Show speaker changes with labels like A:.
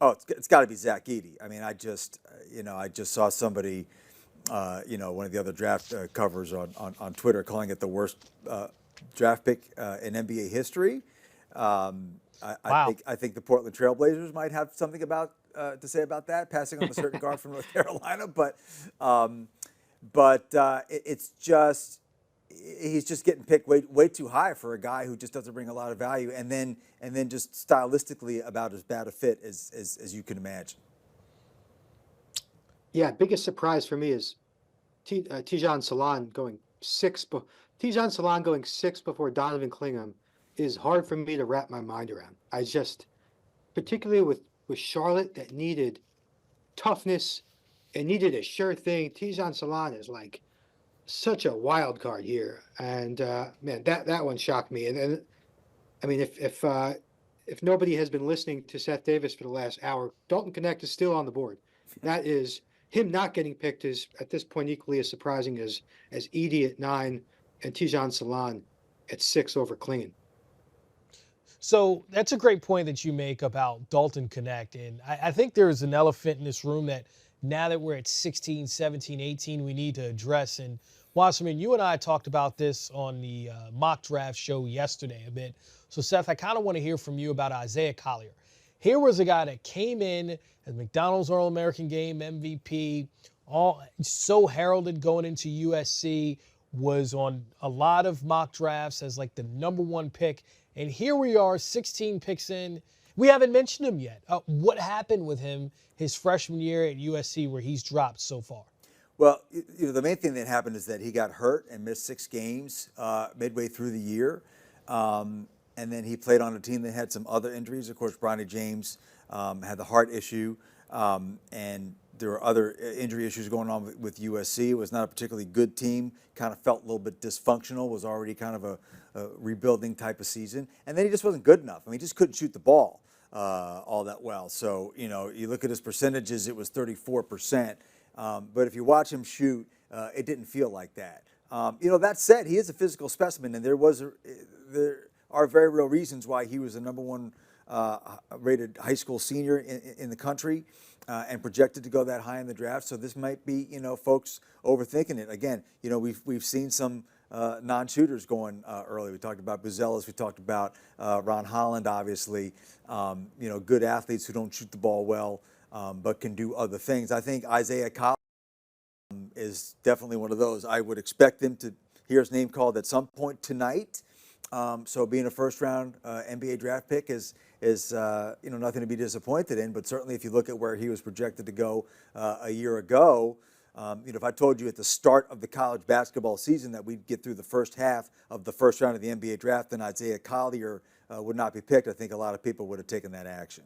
A: Oh, it's got to be Zach Edey. I mean, I just saw somebody, one of the other draft covers on Twitter calling it the worst draft pick in NBA history.
B: Wow.
A: I think the Portland Trailblazers might have something about to say about that, passing on a certain guard from North Carolina. Um, it's just he's just getting picked way too high for a guy who just doesn't bring a lot of value, and then just stylistically about as bad a fit as you can imagine.
C: Yeah, biggest surprise for me is Tijan Salan going Tijan Salan going six before Donovan Clingham is hard for me to wrap my mind around. I just, particularly with Charlotte that needed toughness and needed a sure thing. Tijan Salan is like such a wild card here, and man, that one shocked me. And I mean, if nobody has been listening to Seth Davis for the last hour, Dalton Connect is still on the board. That is him not getting picked is at this point equally as surprising as Edey at 9 and Tijan Salan at 6 over Klingon.
B: So that's a great point that you make about Dalton Connect. And I think there's an elephant in this room that now that we're at 16, 17, 18, we need to address. And Wasserman, you and I talked about this on the mock draft show yesterday a bit. So Seth, I kind of want to hear from you about Isaiah Collier. Here was a guy that came in as McDonald's All-American Game MVP, all so heralded going into USC, was on a lot of mock drafts as like the #1 pick. And here we are, 16 picks in. We haven't mentioned him yet. What happened with him his freshman year at USC where he's dropped so far?
A: Well, the main thing that happened is that he got hurt and missed 6 games midway through the year. And then he played on a team that had some other injuries. Of course, Bronny James had the heart issue, and there were other injury issues going on with USC. It was not a particularly good team. Kind of felt a little bit dysfunctional. Was already kind of a rebuilding type of season. And then he just wasn't good enough. I mean, he just couldn't shoot the ball all that well. So, you look at his percentages, it was 34%. But if you watch him shoot, it didn't feel like that. That said, he is a physical specimen, and there are very real reasons why he was the #1 rated high school senior in the country and projected to go that high in the draft. So this might be, folks overthinking it. Again, we've seen some non-shooters going early. We talked about Buzelis. We talked about Ron Holland, obviously. Good athletes who don't shoot the ball well but can do other things. I think Isaiah Collier is definitely one of those. I would expect him to hear his name called at some point tonight. So being a first-round NBA draft pick is nothing to be disappointed in. But certainly, if you look at where he was projected to go a year ago, if I told you at the start of the college basketball season that we'd get through the first half of the first round of the NBA draft, then Isaiah Collier would not be picked, I think a lot of people would have taken that action.